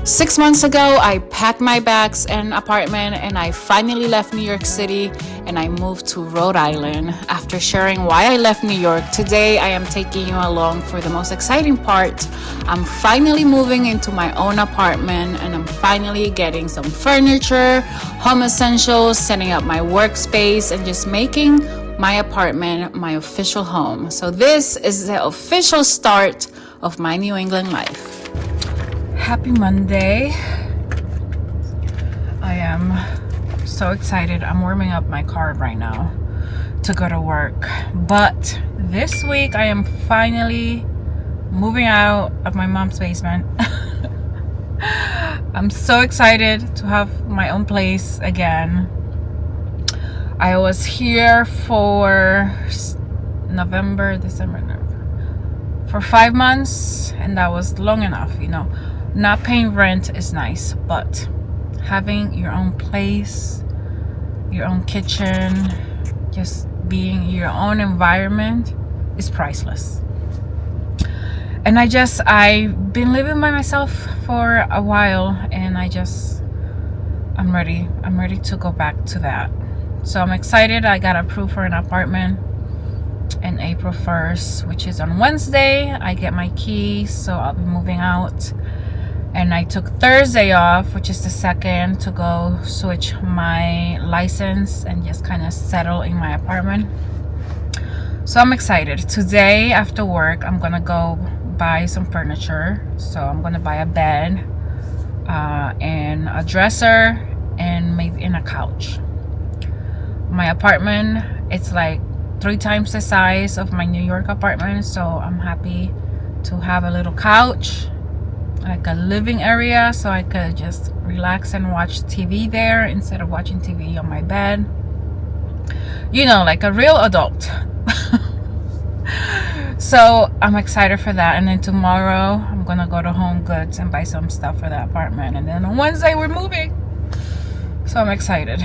6 months ago, I packed my bags and apartment and I finally left New York City and I moved to Rhode Island. After sharing why I left New York, today I am taking you along for the most exciting part. I'm finally moving into my own apartment and I'm finally getting some furniture, home essentials, setting up my workspace, and just making my apartment my official home. So this is the official start of my New England life. Happy Monday. I am so excited. I'm warming up my car right now to go to work. But this week I am finally moving out of my mom's basement. I'm so excited to have my own place again. I was here for November, December, for 5 months, and that was long enough, you know. Not paying rent is nice, but having your own place, your own kitchen, just being your own environment is priceless. And I've been living by myself for a while, and I'm ready to go back to that. So I'm excited. I got approved for an apartment in April 1st, which is on Wednesday. I get my keys, so I'll be moving out. And I took Thursday off, which is the 2nd, to go switch my license and just kind of settle in my apartment. So I'm excited. Today after work, I'm gonna go buy some furniture. So I'm gonna buy a bed and a dresser and maybe a couch. My apartment, it's like 3 times the size of my New York apartment, so I'm happy to have a little couch, like a living area, so I could just relax and watch TV there instead of watching TV on my bed. You know, like a real adult. So I'm excited for that. And then tomorrow I'm gonna go to Homegoods and buy some stuff for the apartment. And then on Wednesday we're moving. So I'm excited.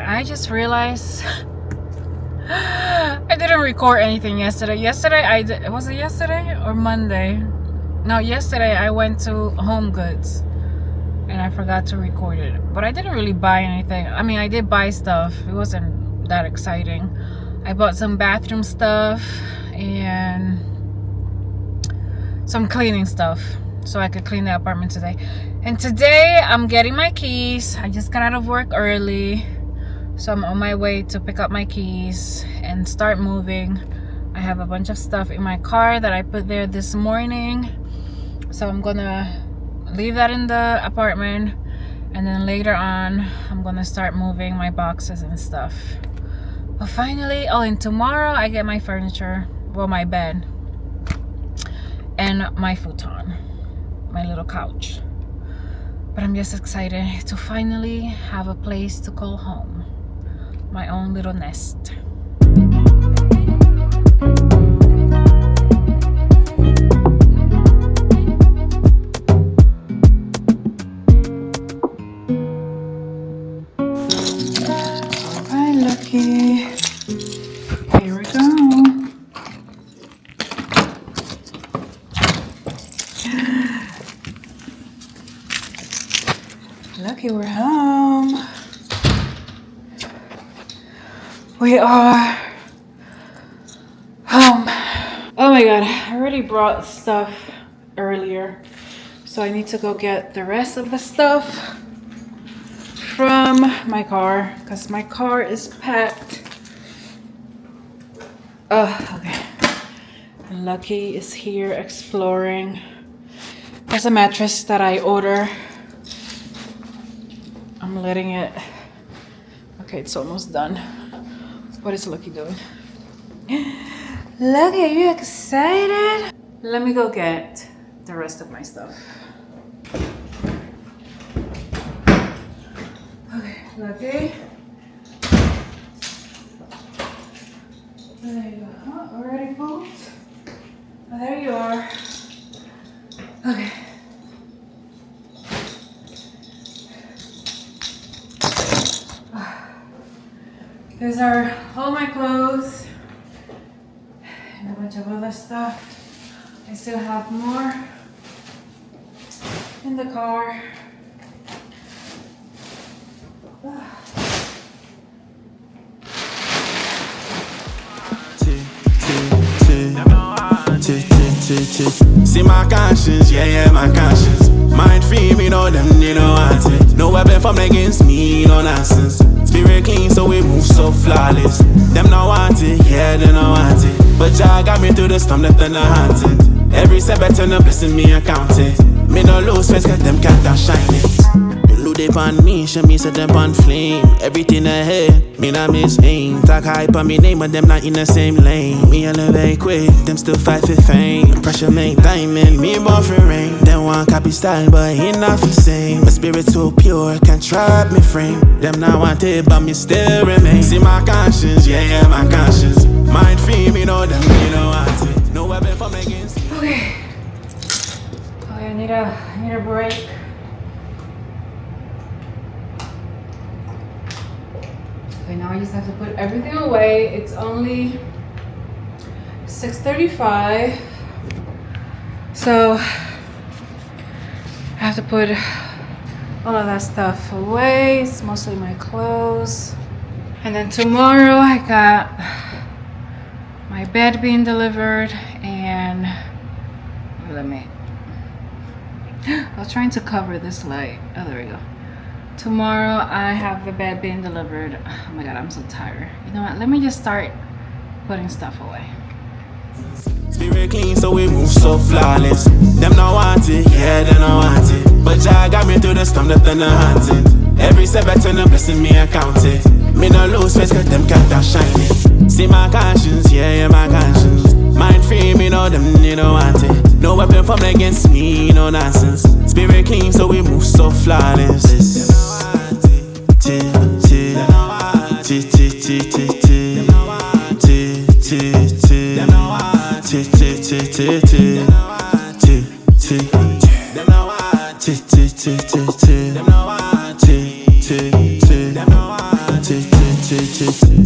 I just realized I didn't record anything yesterday. Was it yesterday or Monday? No, yesterday I went to Homegoods and I forgot to record it. But I didn't really buy anything. I mean, I did buy stuff. It wasn't that exciting. I bought some bathroom stuff and some cleaning stuff so I could clean the apartment today. And today I'm getting my keys. I just got out of work early. So I'm on my way to pick up my keys and start moving. I have a bunch of stuff in my car that I put there this morning. So I'm gonna leave that in the apartment. And then later on, I'm gonna start moving my boxes and stuff. But finally, and tomorrow I get my furniture. Well, my bed. And my futon. My little couch. But I'm just excited to finally have a place to call home. My own little nest. Alright, Lucky. Here we go. Lucky, we're home. We are home. Oh my god, I already brought stuff earlier, so I need to go get the rest of the stuff from my car because my car is packed. Okay. And Lucky is here exploring. There's a mattress that I ordered. I'm letting it. Okay, it's almost done. What is Lucky doing? Lucky, are you excited? Let me go get the rest of my stuff. Okay, Lucky. There you go. Oh, already moved? Oh, there you are. Okay. These are all my clothes and a bunch of other stuff. I still have more in the car. See my conscience, yeah, my conscience. Mind free, me know them, they don't want it. No weapon formed against me, no nonsense. Spirit clean, so we move so flawless. Them not want it, yeah, they don't want it. But Jah got me through the storm, that they're not haunted. Every step I turn up, blessing me, I count it. Me no lose face, cause them can't outshine it. Look they on me, show me set them on flame. Everything ahead, me not miss aim. Talk hype on me name, but them not in the same lane. Me elevate quick, them still fight for fame. Pressure make diamond, me born for rain. Them want copy style, but ain't not the same. My spirit so pure, can't trap me frame. Them not want it, but me still remain. See my conscience, yeah, my conscience. Mind free, me know them, me don't want it. No weapon for me against me. Okay, I need a break. Okay, now I just have to put everything away. It's only 6:35, so I have to put all of that stuff away. It's mostly my clothes. And then tomorrow I got my bed being delivered, and let me, I was trying to cover this light. Oh, there we go. Tomorrow I have the bed being delivered. Oh my god, I'm so tired. You know what, let me just start putting stuff away. Spirit clean, so we move so flawless. Them not want it, yeah, they not want it. But Jah got me through the storm, that they're not haunted. Every step I turn up, blessing me, I count it. Me no lose face, cause them can't outshine it. See my conscience, yeah, my conscience. Mind free, me know them, they don't want it. No weapon formed against me, no nonsense. Spirit clean, so we move so flawless.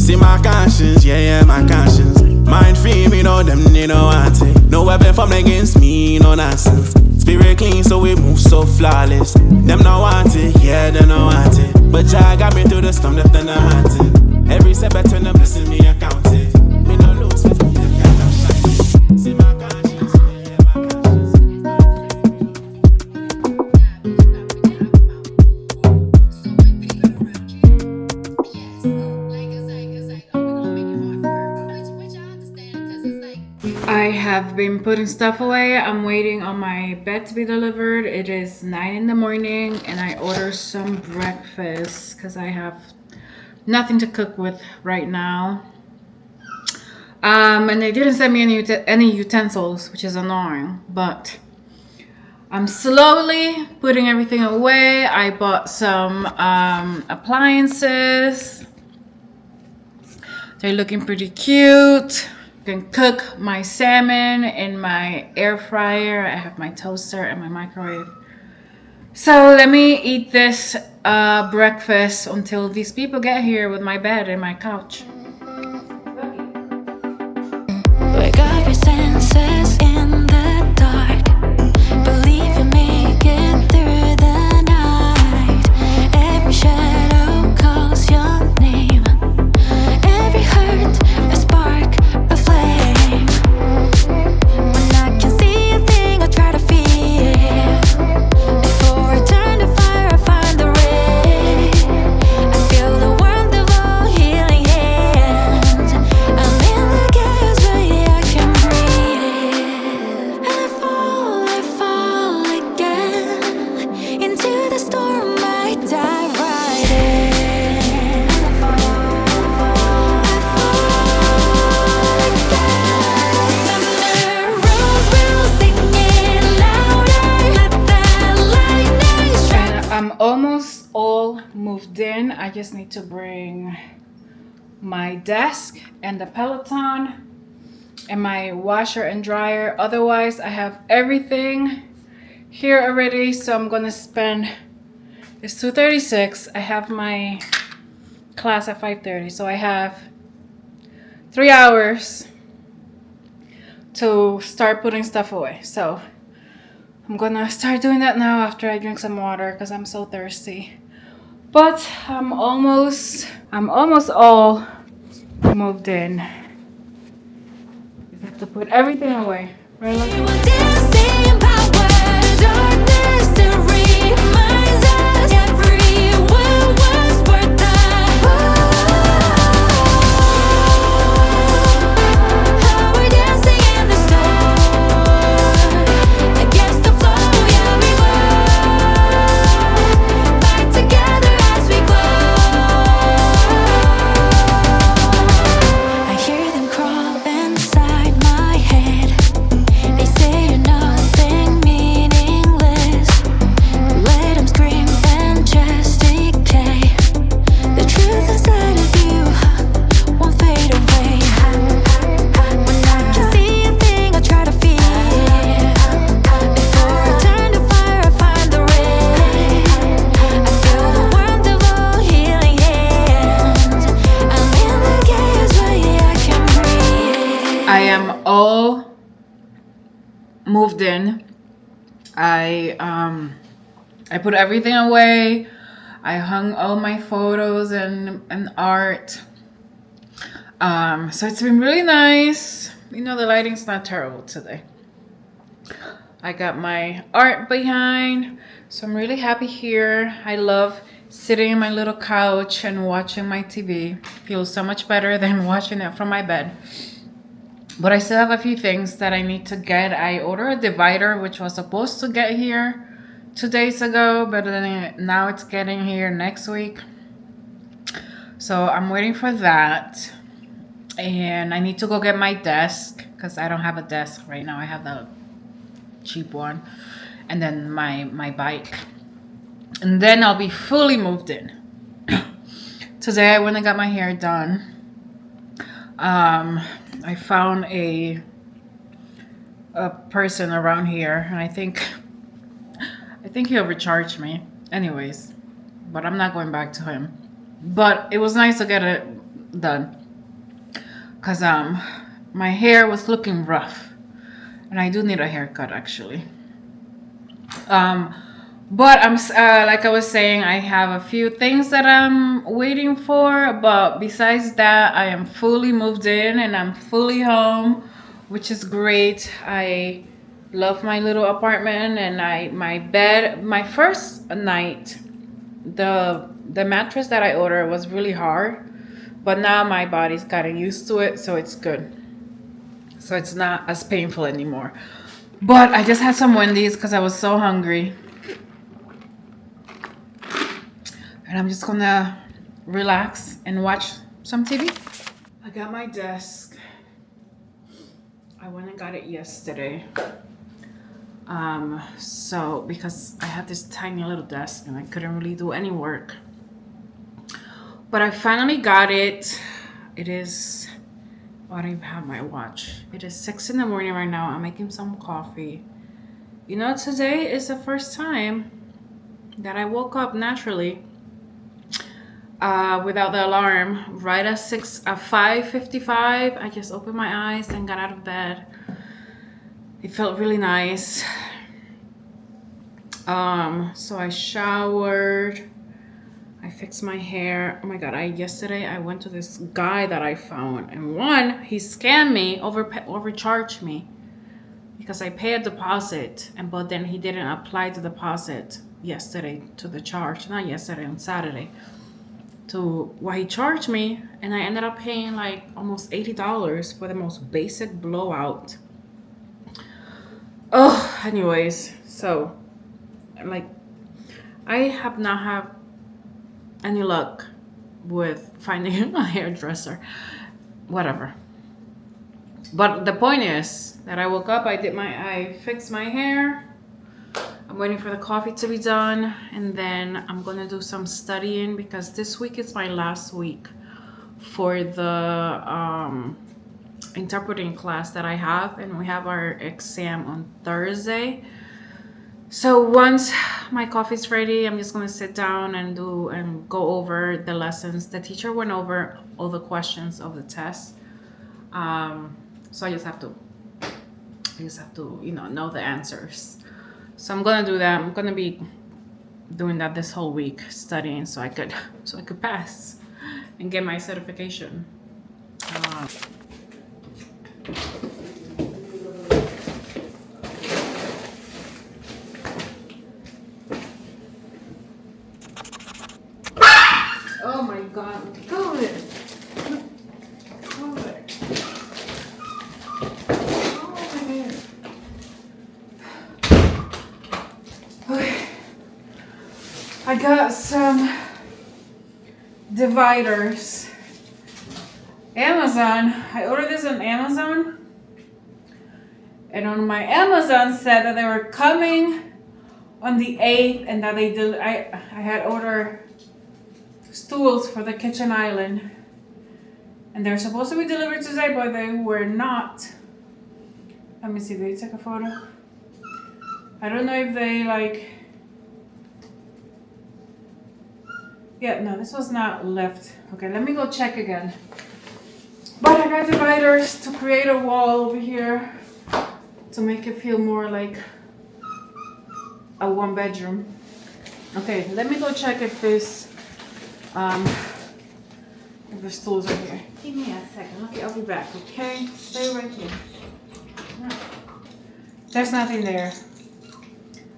See my conscience, yeah, my conscience. Mind free, me know them, they don't want it. No weapon formed against me, no nonsense. Spirit clean, so we move so flawless. Them not want it, yeah, they don't want it. But Jah got me through the storm, that they're not haunted. Every step I turn up, blessing me, I count it. Me no lose face, them can't outshine it. See my conscience, yeah, my I have been putting stuff away. I'm waiting on my bed to be delivered. It is 9 in the morning and I ordered some breakfast because I have nothing to cook with right now. And they didn't send me any utensils, which is annoying, but I'm slowly putting everything away. I bought some appliances. They're looking pretty cute. Can cook my salmon in my air fryer. I have my toaster and my microwave. So let me eat this breakfast until these people get here with my bed and my couch. Wake up your senses in the dark. Believe you make it through the night. Every shadow calls your name. Every hurt a spark. When I can see a thing, I try to feel. Before I turn to fire, I find the ray. I feel the warmth of all healing hands. I'm in the chaos, but yeah, I can breathe. And I fall again into the storm. I dive right in. I'm almost all moved in. I just need to bring my desk and the Peloton and my washer and dryer. Otherwise, I have everything here already. So I'm gonna spend, it's 2:36. I have my class at 5:30, so I have 3 hours to start putting stuff away. So I'm gonna start doing that now after I drink some water because I'm so thirsty. But I'm almost all moved in. You have to put everything away. Right, We Lucky? were dancing power, darkness to reminds us every word was worth time. How we're dancing in the storm, against the flow, yeah we were. Fight together as we glow. I hear them crawl inside my head. They say you're nothing meaningless. Let them scream and just decay. The truth inside of you won't fade away. When I can see a thing, I try to feel. Before I turn to fire, I find the rain. I feel the warmth of all healing hands. I'm in the chaos, but yeah, I can breathe. I am all moved in. I put everything away. I hung all my photos and art. So it's been really nice. You know, the lighting's not terrible today. I got my art behind, so I'm really happy here. I love sitting in my little couch and watching my TV. Feels so much better than watching it from my bed. But I still have a few things that I need to get. I ordered a divider, which was supposed to get here 2 days ago, but then now it's getting here next week. So I'm waiting for that. And I need to go get my desk because I don't have a desk right now. I have the cheap one. And then my bike. And then I'll be fully moved in. Today I went and got my hair done. I found a person around here, and I think he overcharged me. Anyways, but I'm not going back to him. But it was nice to get it done, cause my hair was looking rough, and I do need a haircut actually. But like I was saying, I have a few things that I'm waiting for. But besides that, I am fully moved in and I'm fully home, which is great. I love my little apartment and my bed. My first night, the mattress that I ordered was really hard, but now my body's gotten used to it, so it's good. So it's not as painful anymore. But I just had some Wendy's because I was so hungry. And I'm just gonna relax and watch some TV. I got my desk. I went and got it yesterday. So because I had this tiny little desk and I couldn't really do any work. But I finally got it. It is, I don't even have my watch. It is 6 in the morning right now. I'm making some coffee. You know, today is the first time that I woke up naturally. Without the alarm, right at 5:55, I just opened my eyes and got out of bed. It felt really nice. So I showered, I fixed my hair. Oh my god, yesterday I went to this guy that I found, and he scammed me, overcharged me because I paid a deposit, but then he didn't apply the deposit yesterday to the charge, not yesterday, on Saturday, to what he charged me, and I ended up paying like almost $80 for the most basic blowout. Oh, anyways, so like I have not had any luck with finding a hairdresser, whatever. But the point is that I woke up, I fixed my hair. I'm waiting for the coffee to be done, and then I'm gonna do some studying because this week is my last week for the interpreting class that I have, and we have our exam on Thursday. So once my coffee's ready. I'm just gonna sit down and go over the lessons. The teacher went over all the questions of the test. So I just have to know the answers. So I'm gonna do that. I'm gonna be doing that this whole week, studying so I could pass and get my certification. Oh my God! Go there. Go there. Over here. Okay. I got some dividers. Amazon. I ordered this on Amazon, and on my Amazon said that they were coming on the 8th, and that they did. I had ordered stools for the kitchen island, and they're supposed to be delivered today, but they were not. Let me see. Did they take a photo? I don't know if they like. Yeah, no, this was not left. Okay, let me go check again. But I got dividers to create a wall over here to make it feel more like a one bedroom. Okay, let me go check if the stools are here. Give me a second. Okay, I'll be back. Okay, stay right here. There's nothing there.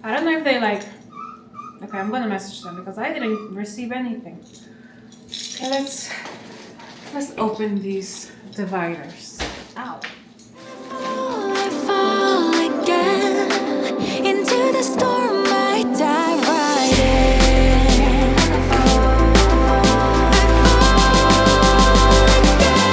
I don't know if they like. Okay, I'm gonna message them because I didn't receive anything. Okay, let's open these dividers. Ow. I fall again into the storm. I dive right in. I fall again.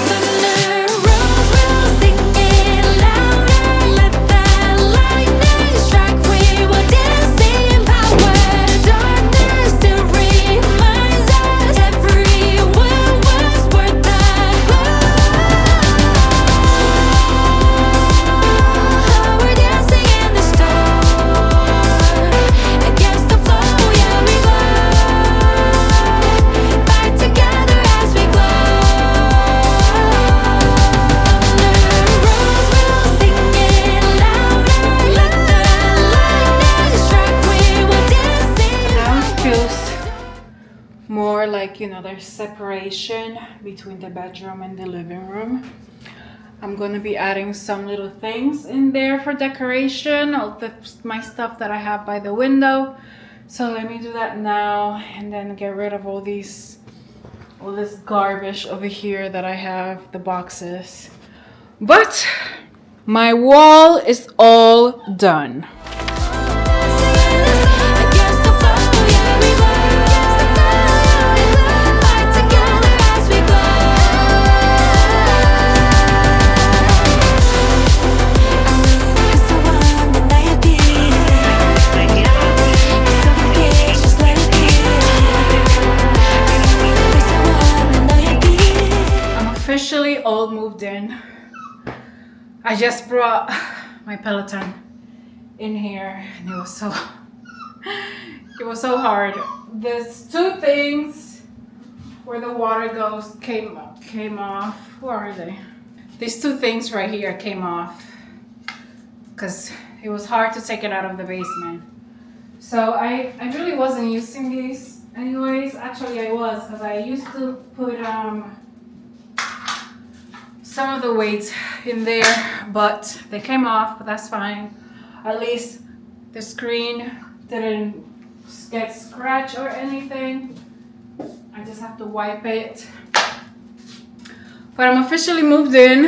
Thunder rolls, we'll singing louder. Let that lightning strike. We will dance in power. Darkness still reminds us every word was worth that glow. We're dancing in the storm against the flow. Yeah, we glow. Fight together as we glow. Thunder rolls, we'll singing louder. Let the lightning strike. We will dance in Now it feels more like, there's separation between the bedroom and the living room. I'm gonna be adding some little things in there for decoration, my stuff that I have by the window. So let me do that now and then get rid of all this garbage over here that I have, the boxes. But my wall is all done. against the flow. Yeah, we glow. Fight together as we glow. It's the one that I appear. It's so big, just let it be. It's the one that I appear. I'm officially all moved in. I just brought my Peloton in here and it was so hard. There's two things where the water goes came off. Where are they? These two things right here came off because it was hard to take it out of the basement. So I really wasn't using these anyways. Actually I was, because I used to put some of the weights in there, but they came off, but that's fine. At least the screen didn't get scratched or anything. I just have to wipe it. But I'm officially moved in.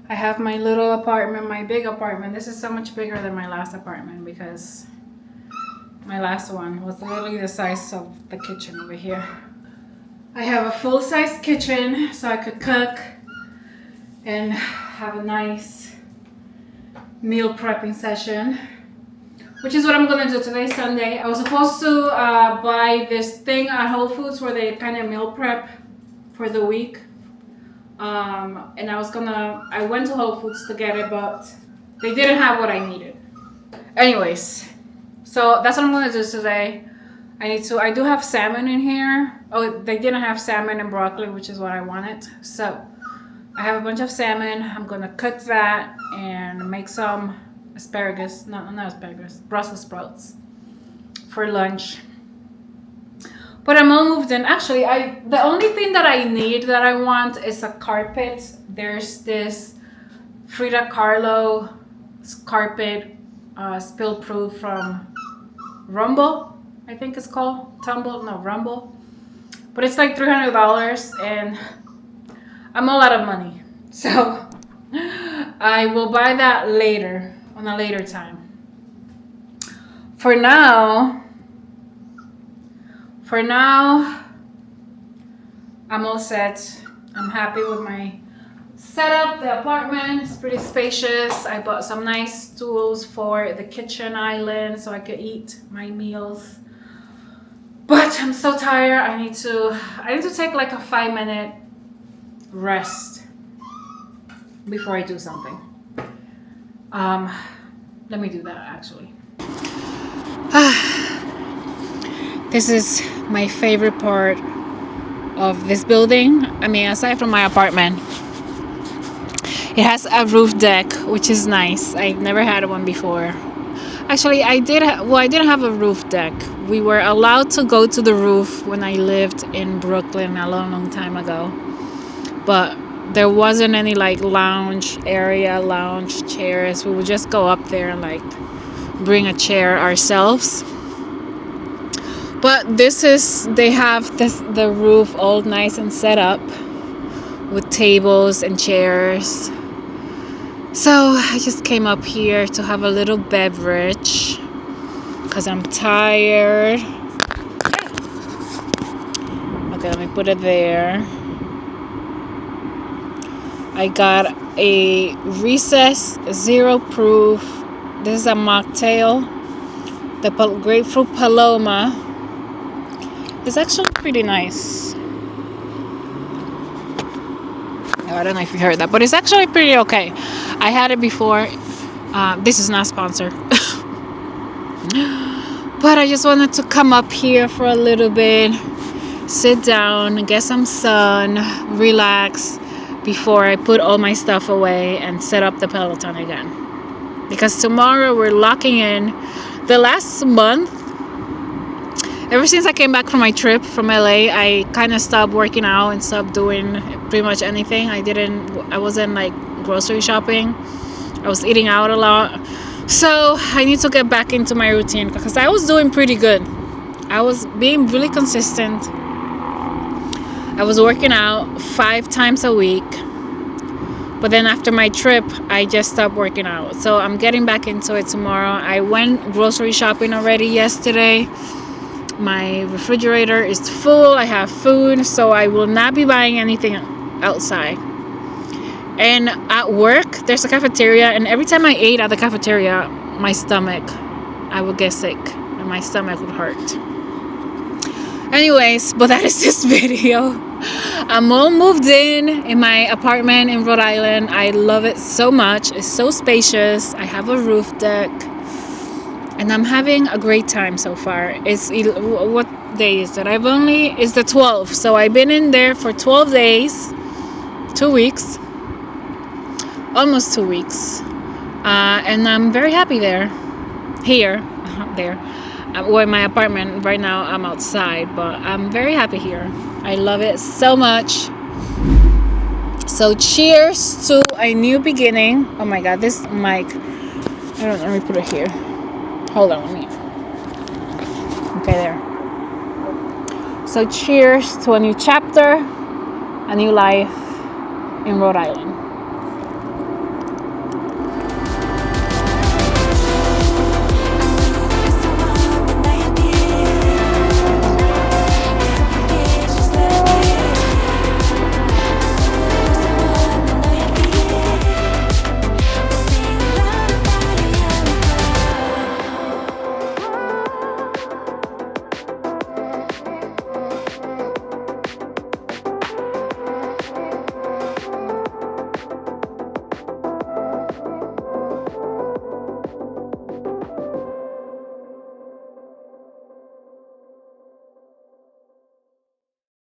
I have my little apartment, my big apartment. This is so much bigger than my last apartment because my last one was literally the size of the kitchen over here. I have a full-size kitchen so I could cook and have a nice meal prepping session, which is what I'm gonna do today, Sunday. I was supposed to buy this thing at Whole Foods where they kind of meal prep for the week. And I went to Whole Foods to get it, but they didn't have what I needed. Anyways, So that's what I'm gonna do today. I do have salmon in here. Oh, they didn't have salmon and broccoli, which is what I wanted. So I have a bunch of salmon. I'm gonna cook that and make some asparagus. No, not asparagus. Brussels sprouts for lunch. But I'm all moved in. Actually, the only thing that I need that I want is a carpet. There's this Frida Kahlo carpet, spill proof from Rumble, I think it's called. Rumble. But it's like $300 and I'm all out of money. So I will buy that later, on a later time. For now, I'm all set. I'm happy with my setup. The apartment is pretty spacious. I bought some nice tools for the kitchen island so I could eat my meals. But I'm so tired. I need to take like a 5-minute rest before I do something. Let me do that actually. This is my favorite part of this building. I mean, aside from my apartment, it has a roof deck, which is nice. I've never had one before. Actually, I didn't have a roof deck. We were allowed to go to the roof when I lived in Brooklyn a long time ago. But there wasn't any like lounge chairs. We would just go up there and like bring a chair ourselves. But they have the roof all nice and set up with tables and chairs. So I just came up here to have a little beverage because I'm tired. Okay, let me put it there. I got a Recess Zero Proof. This is a mocktail. The Grapefruit Paloma. It's actually pretty nice. I don't know if you heard that, but it's actually pretty okay. I had it before. This is not sponsored. But I just wanted to come up here for a little bit, sit down, get some sun, relax before I put all my stuff away and set up the Peloton again. Because tomorrow we're locking in. The last month, ever since I came back from my trip from LA, I kind of stopped working out and stopped doing pretty much anything. I wasn't like grocery shopping. I was eating out a lot. So I need to get back into my routine because I was doing pretty good. I was being really consistent. I was working out 5 times a week. But then after my trip, I just stopped working out. So I'm getting back into it tomorrow. I went grocery shopping already yesterday. My refrigerator is full. I have food, so I will not be buying anything outside. And at work, there's a cafeteria, and every time I ate at the cafeteria, I would get sick, and my stomach would hurt. Anyways, but that is this video. I'm all moved in my apartment in Rhode Island. I love it so much. It's so spacious. I have a roof deck. And I'm having a great time so far. What day is it? It's the 12th. So I've been in there for 12 days, 2 weeks, almost 2 weeks. And I'm very happy there. Well, in my apartment right now, I'm outside, but I'm very happy here. I love it so much. So cheers to a new beginning. Oh my God, this mic. Let me put it here. Hold on, okay, there. So cheers to a new chapter, a new life in Rhode Island.